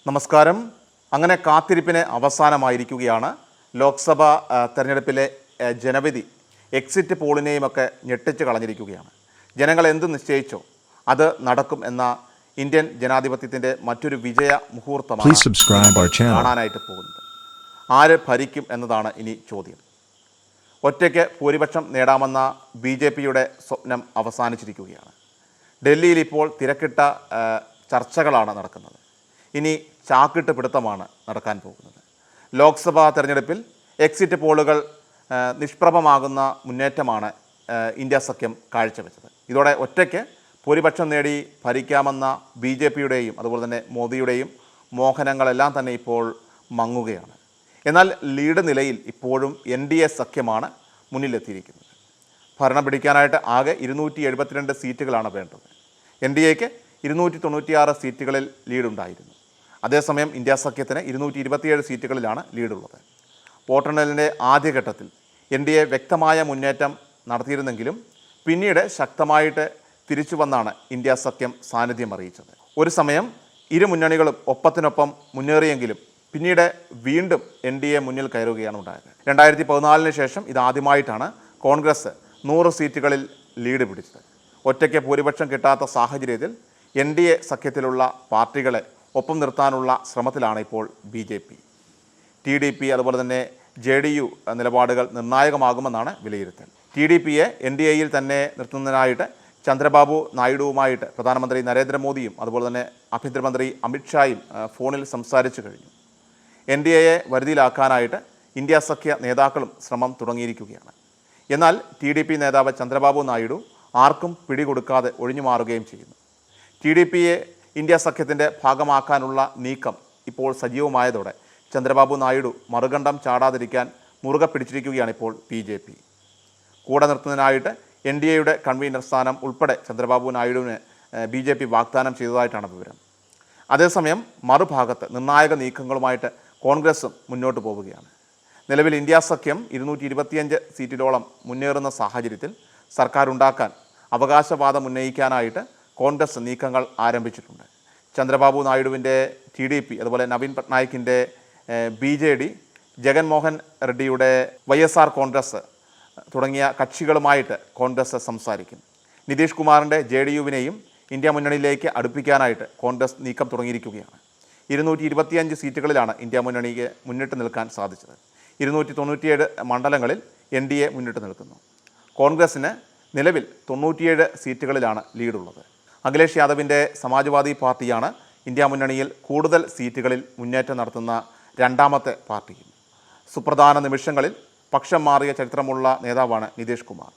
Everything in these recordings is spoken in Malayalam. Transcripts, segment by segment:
നമസ്കാരം. അങ്ങനെ കാത്തിരിപ്പിന് അവസാനമായിരിക്കുകയാണ്. ലോക്സഭാ തെരഞ്ഞെടുപ്പിലെ ജനവിധി എക്സിറ്റ് പോളിനെയുമൊക്കെ ഞെട്ടിച്ച് കളഞ്ഞിരിക്കുകയാണ്. ജനങ്ങൾ എന്ത് നിശ്ചയിച്ചോ അത് നടക്കും എന്ന ഇന്ത്യൻ ജനാധിപത്യത്തിൻ്റെ മറ്റൊരു വിജയ മുഹൂർത്തമാണ് കാണാനായിട്ട് പോകുന്നത്. ആര് ഭരിക്കും എന്നതാണ് ഇനി ചോദ്യം. ഒറ്റയ്ക്ക് ഭൂരിപക്ഷം നേടാമെന്ന BJPയുടെ സ്വപ്നം അവസാനിച്ചിരിക്കുകയാണ്. ഡൽഹിയിൽ ഇപ്പോൾ തിരക്കിട്ട ചർച്ചകളാണ് നടക്കുന്നത്. ഇനി ചാക്കിട്ട് പിടുത്തമാണ് നടക്കാൻ പോകുന്നത്. ലോക്സഭാ തെരഞ്ഞെടുപ്പിൽ എക്സിറ്റ് പോളുകൾ നിഷ്പ്രഭമാകുന്ന മുന്നേറ്റമാണ് ഇന്ത്യ സഖ്യം കാഴ്ചവെച്ചത്. ഇതോടെ ഒറ്റയ്ക്ക് ഭൂരിപക്ഷം നേടി ഭരിക്കാമെന്ന BJPയുടെയും അതുപോലെ തന്നെ മോദിയുടെയും മോഹനങ്ങളെല്ലാം തന്നെ ഇപ്പോൾ മങ്ങുകയാണ്. എന്നാൽ ലീഡ് നിലയിൽ ഇപ്പോഴും NDA സഖ്യമാണ് മുന്നിലെത്തിയിരിക്കുന്നത്. ഭരണം പിടിക്കാനായിട്ട് ആകെ 272 സീറ്റുകളാണ് വേണ്ടത്. NDAക്ക് 296 സീറ്റുകളിൽ ലീഡുണ്ടായിരുന്നു. അതേസമയം ഇന്ത്യ സഖ്യത്തിന് 227 സീറ്റുകളിലാണ് ലീഡുള്ളത്. വോട്ടെണ്ണലിൻ്റെ ആദ്യഘട്ടത്തിൽ NDA വ്യക്തമായ മുന്നേറ്റം നടത്തിയിരുന്നെങ്കിലും പിന്നീട് ശക്തമായിട്ട് തിരിച്ചു വന്നാണ് ഇന്ത്യ സഖ്യം സാന്നിധ്യം അറിയിച്ചത്. ഒരു സമയം ഇരു മുന്നണികളും ഒപ്പത്തിനൊപ്പം മുന്നേറിയെങ്കിലും പിന്നീട് വീണ്ടും NDA മുന്നിൽ കയറുകയാണ് ഉണ്ടായത്. 2014 ശേഷം ഇതാദ്യമായിട്ടാണ് കോൺഗ്രസ് 100 സീറ്റുകളിൽ ലീഡ് പിടിച്ചത്. ഒറ്റയ്ക്ക് ഭൂരിപക്ഷം കിട്ടാത്ത സാഹചര്യത്തിൽ NDA സഖ്യത്തിലുള്ള പാർട്ടികളെ ഒപ്പം നിർത്താനുള്ള ശ്രമത്തിലാണ് ഇപ്പോൾ BJP. TDP അതുപോലെ തന്നെ JDU നിലപാടുകൾ നിർണായകമാകുമെന്നാണ് വിലയിരുത്തൽ. TDPയെ NDAയിൽ തന്നെ നിർത്തുന്നതിനായിട്ട് ചന്ദ്രബാബു നായിഡുവുമായിട്ട് പ്രധാനമന്ത്രി നരേന്ദ്രമോദിയും അതുപോലെ തന്നെ ആഭ്യന്തരമന്ത്രി അമിത്ഷായും ഫോണിൽ സംസാരിച്ചു കഴിഞ്ഞു. NDAയെ വരുതിയിലാക്കാനായിട്ട് ഇന്ത്യ സഖ്യ നേതാക്കളും ശ്രമം തുടങ്ങിയിരിക്കുകയാണ്. എന്നാൽ TDP നേതാവ് ചന്ദ്രബാബു നായിഡു ആർക്കും പിടികൊടുക്കാതെ ഒഴിഞ്ഞു മാറുകയും ചെയ്യുന്നു. TDPയെ ഇന്ത്യ സഖ്യത്തിൻ്റെ ഭാഗമാക്കാനുള്ള നീക്കം ഇപ്പോൾ സജീവമായതോടെ ചന്ദ്രബാബു നായിഡു മറുകണ്ഠം ചാടാതിരിക്കാൻ മുറുകെ പിടിച്ചിരിക്കുകയാണ് ഇപ്പോൾ BJP. കൂടെ നിർത്തുന്നതിനായിട്ട് NDAയുടെ കൺവീനർ സ്ഥാനം ഉൾപ്പെടെ ചന്ദ്രബാബു നായിഡുവിന് BJP വാഗ്ദാനം ചെയ്തതായിട്ടാണ് വിവരം. അതേസമയം മറുഭാഗത്ത് നിർണായക നീക്കങ്ങളുമായിട്ട് കോൺഗ്രസും മുന്നോട്ട് പോവുകയാണ്. നിലവിൽ ഇന്ത്യ സഖ്യം 225 സീറ്റിലോളം മുന്നേറുന്ന സാഹചര്യത്തിൽ സർക്കാർ ഉണ്ടാക്കാൻ അവകാശവാദം ഉന്നയിക്കാനായിട്ട് കോൺഗ്രസ് നീക്കങ്ങൾ ആരംഭിച്ചിട്ടുണ്ട്. ചന്ദ്രബാബു നായിഡുവിൻ്റെ TDP അതുപോലെ നവീൻ പട്നായിക്കിൻ്റെ BJD, ജഗൻമോഹൻ റെഡ്ഡിയുടെ YSR കോൺഗ്രസ് തുടങ്ങിയ കക്ഷികളുമായിട്ട് കോൺഗ്രസ് സംസാരിക്കും. നിതീഷ് കുമാറിൻ്റെ JDUവിനെയും ഇന്ത്യ മുന്നണിയിലേക്ക് അടുപ്പിക്കാനായിട്ട് കോൺഗ്രസ് നീക്കം തുടങ്ങിയിരിക്കുകയാണ്. 225 സീറ്റുകളിലാണ് ഇന്ത്യ മുന്നണിക്ക് മുന്നിട്ട് നിൽക്കാൻ സാധിച്ചത്. 297 മണ്ഡലങ്ങളിൽ NDA മുന്നിട്ട് നിൽക്കുന്നു. കോൺഗ്രസിന് നിലവിൽ 97 സീറ്റുകളിലാണ് ലീഡുള്ളത്. അഖിലേഷ് യാദവിൻ്റെ സമാജ്വാദി പാർട്ടിയാണ് ഇന്ത്യ മുന്നണിയിൽ കൂടുതൽ സീറ്റുകളിൽ മുന്നേറ്റം നടത്തുന്ന രണ്ടാമത്തെ പാർട്ടിയും. സുപ്രധാന നിമിഷങ്ങളിൽ പക്ഷം മാറിയ ചരിത്രമുള്ള നേതാവാണ് നിതീഷ് കുമാർ.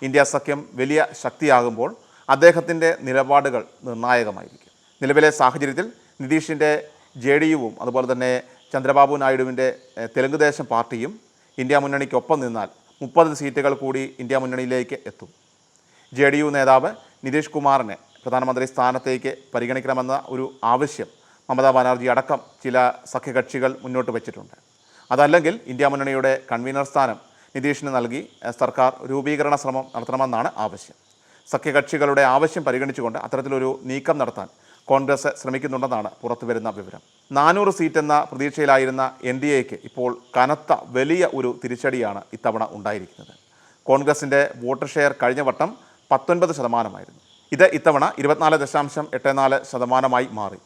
ഇന്ത്യ സഖ്യം വലിയ ശക്തിയാകുമ്പോൾ അദ്ദേഹത്തിൻ്റെ നിലപാടുകൾ നിർണായകമായിരിക്കും. നിലവിലെ സാഹചര്യത്തിൽ നിതീഷിൻ്റെ JDUവും അതുപോലെ തന്നെ ചന്ദ്രബാബു നായിഡുവിൻ്റെ തെലുങ്കുദേശം പാർട്ടിയും ഇന്ത്യ മുന്നണിക്കൊപ്പം നിന്നാൽ 30 സീറ്റുകൾ കൂടി ഇന്ത്യ മുന്നണിയിലേക്ക് എത്തും. JDU നേതാവ് നിതീഷ് കുമാറിനെ പ്രധാനമന്ത്രി സ്ഥാനത്തേക്ക് പരിഗണിക്കണമെന്ന ഒരു ആവശ്യം മമതാ ബാനർജി അടക്കം ചില സഖ്യകക്ഷികൾ മുന്നോട്ട് വച്ചിട്ടുണ്ട്. അതല്ലെങ്കിൽ ഇന്ത്യ മുന്നണിയുടെ കൺവീനർ സ്ഥാനം നിതീഷിന് നൽകി സർക്കാർ രൂപീകരണ ശ്രമം നടത്തണമെന്നാണ് ആവശ്യം. സഖ്യകക്ഷികളുടെ ആവശ്യം പരിഗണിച്ചുകൊണ്ട് അത്തരത്തിലൊരു നീക്കം നടത്താൻ കോൺഗ്രസ് ശ്രമിക്കുന്നുണ്ടെന്നാണ് പുറത്തുവരുന്ന വിവരം. 400 സീറ്റെന്ന പ്രതീക്ഷയിലായിരുന്ന NDAക്ക് ഇപ്പോൾ കനത്ത വലിയ ഒരു തിരിച്ചടിയാണ് ഇത്തവണ ഉണ്ടായിരിക്കുന്നത്. കോൺഗ്രസിൻ്റെ വോട്ട് ഷെയർ കഴിഞ്ഞ വട്ടം 19%. ഇത് ഇത്തവണ 24.84% മാറി.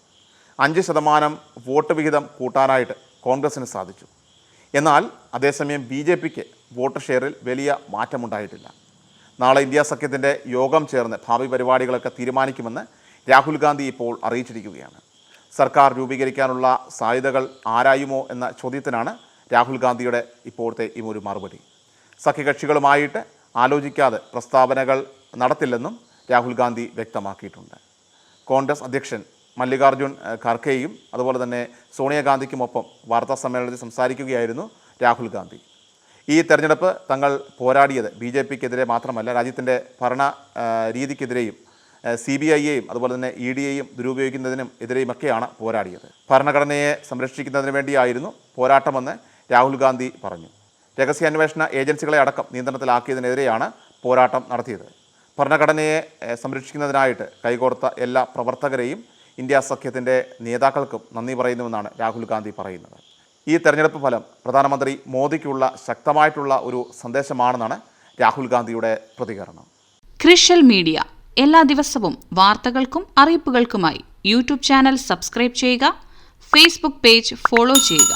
5% വോട്ട് വിഹിതം കൂട്ടാനായിട്ട് കോൺഗ്രസിന് സാധിച്ചു. എന്നാൽ അതേസമയം BJPക്ക് വോട്ട് ഷെയറിൽ വലിയ മാറ്റമുണ്ടായിട്ടില്ല. നാളെ ഇന്ത്യ സഖ്യത്തിൻ്റെ യോഗം ചേർന്ന് ഭാവി പരിപാടികളൊക്കെ തീരുമാനിക്കുമെന്ന് രാഹുൽ ഗാന്ധി ഇപ്പോൾ അറിയിച്ചിരിക്കുകയാണ്. സർക്കാർ രൂപീകരിക്കാനുള്ള സാധ്യതകൾ ആരായുമോ എന്ന ചോദ്യത്തിനാണ് രാഹുൽ ഗാന്ധിയുടെ ഇപ്പോഴത്തെ ഈ ഒരു മറുപടി. സഖ്യകക്ഷികളുമായിട്ട് ആലോചിക്കാതെ പ്രസ്താവനകൾ നടത്തില്ലെന്നും രാഹുൽ ഗാന്ധി വ്യക്തമാക്കിയിട്ടുണ്ട്. കോൺഗ്രസ് അധ്യക്ഷൻ മല്ലികാർജുൻ ഖാർഗെയും അതുപോലെ തന്നെ സോണിയാഗാന്ധിക്കുമൊപ്പം വാർത്താ സമ്മേളനത്തിൽ സംസാരിക്കുകയായിരുന്നു രാഹുൽ ഗാന്ധി. ഈ തെരഞ്ഞെടുപ്പ് തങ്ങൾ പോരാടിയത് BJPക്കെതിരെ മാത്രമല്ല, രാജ്യത്തിൻ്റെ ഭരണ രീതിക്കെതിരെയും CBIയെയും അതുപോലെ തന്നെ EDയെയും ദുരുപയോഗിക്കുന്നതിനും എതിരെയുമൊക്കെയാണ് പോരാടിയത്. ഭരണഘടനയെ സംരക്ഷിക്കുന്നതിന് വേണ്ടിയായിരുന്നു പോരാട്ടമെന്ന് രാഹുൽ ഗാന്ധി പറഞ്ഞു. രഹസ്യാന്വേഷണ ഏജൻസികളെ അടക്കം നിയന്ത്രണത്തിലാക്കിയതിനെതിരെയാണ് പോരാട്ടം നടത്തിയത്. ഭരണഘടനയെ സംരക്ഷിക്കുന്നതിനായിട്ട് കൈകോർത്ത എല്ലാ പ്രവർത്തകരെയും ഇന്ത്യ സഖ്യത്തിൻ്റെ നേതാക്കൾക്കും നന്ദി പറയുന്നുവെന്നാണ് രാഹുൽ ഗാന്ധി പറയുന്നത്. ഈ തെരഞ്ഞെടുപ്പ് ഫലം പ്രധാനമന്ത്രി മോദിക്കുള്ള ശക്തമായിട്ടുള്ള ഒരു സന്ദേശമാണെന്നാണ് രാഹുൽ ഗാന്ധിയുടെ പ്രതികരണം. ക്രിഷ്യൽ മീഡിയ എല്ലാ ദിവസവും വാർത്തകൾക്കും അറിയിപ്പുകൾക്കുമായി യൂട്യൂബ് ചാനൽ സബ്സ്ക്രൈബ് ചെയ്യുക, ഫേസ്ബുക്ക് പേജ് ഫോളോ ചെയ്യുക.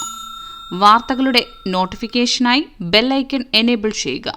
വാർത്തകളുടെ നോട്ടിഫിക്കേഷനായി ബെൽ ഐക്കൺ എനേബിൾ ചെയ്യുക.